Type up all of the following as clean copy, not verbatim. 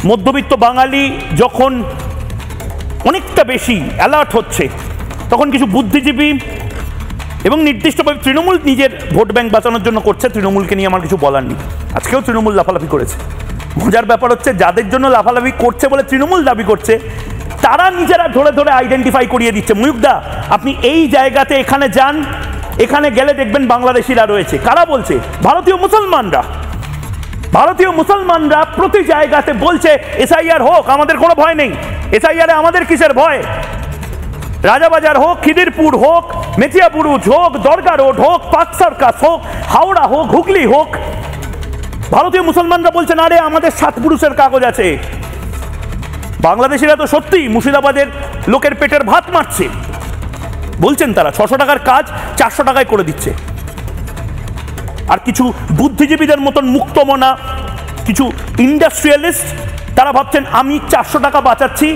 মধ্যবিত্ত বাঙালি যখন অনেকটা বেশি অ্যালার্ট হচ্ছে, তখন কিছু বুদ্ধিজীবী এবং নির্দিষ্টভাবে তৃণমূল নিজের ভোট ব্যাংক বাঁচানোর জন্য করছে। তৃণমূলকে নিয়ে আমার কিছু বলার নেই, আজকেও তৃণমূল লাফালাফি করেছে। মজার ব্যাপার হচ্ছে, যাদের জন্য লাফালাফি করছে বলে তৃণমূল দাবি করছে, তারা নিজেরা ধরে ধরে আইডেন্টিফাই করিয়ে দিচ্ছে। ময়ূকদা, আপনি এই জায়গাতে এখানে যান, এখানে গেলে দেখবেন বাংলাদেশিরা রয়েছে। কারা বলছে? ভারতীয় মুসলমানরা। ভারতীয় মুসলমানরা প্রতি জায়গাতে বলছে এসআইআর হোক, আমাদের কোনো ভয় নেই। এসআইআরে আমাদের কিসের ভয়? রাজাবাজার হোক, খিদিরপুর হোক, মেচিয়াবুরুজ হোক, দরগা রোড হোক, পার্ক সার্কাস হোক, হাওড়া হোক, হুগলি হোক, ভারতীয় মুসলমানরা বলছে না রে, আমাদের 7 পুরুষের কাগজ আছে। বাংলাদেশিরা তো সত্যি মুর্শিদাবাদের লোকের পেটের ভাত মারছে, বলছেন তারা 600 টাকার কাজ 400 টাকায় করে দিচ্ছে। আর কিছু বুদ্ধিজীবীদের মতন মুক্তমনা কিছু ইন্ডাস্ট্রিয়ালিস্ট, তারা ভাবছেন আমি 400 টাকা বাঁচাচ্ছি,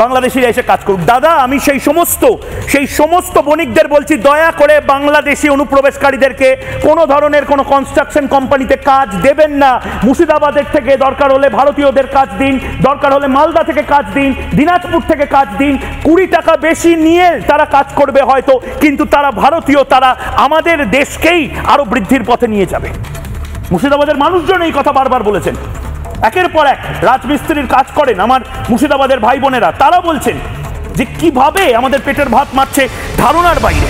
বাংলাদেশিরা এসে কাজ করুক। দাদা, আমি সেই সমস্ত বণিকদের বলছি, দয়া করে বাংলাদেশি অনুপ্রবেশকারীদেরকে কোনো ধরনের কোনো কনস্ট্রাকশন কোম্পানিতে কাজ দেবেন না। মুর্শিদাবাদের থেকে দরকার হলে ভারতীয়দের কাজ দিন, দরকার হলে মালদা থেকে কাজ দিন, দিনাজপুর থেকে কাজ দিন। 20 টাকা বেশি নিয়ে তারা কাজ করবে হয়তো, কিন্তু তারা ভারতীয়, তারা আমাদের দেশকেই আরো বৃদ্ধির পথে নিয়ে যাবে। মুর্শিদাবাদের মানুষজন এই কথা বারবার বলেছেন। একের পর এক রাজমিস্ত্রির কাজ করেন আমার মুর্শিদাবাদের ভাই বোনেরা, তারা বলছেন যে কিভাবে আমাদের পেটের ভাত মারছে ধারণার বাইরে।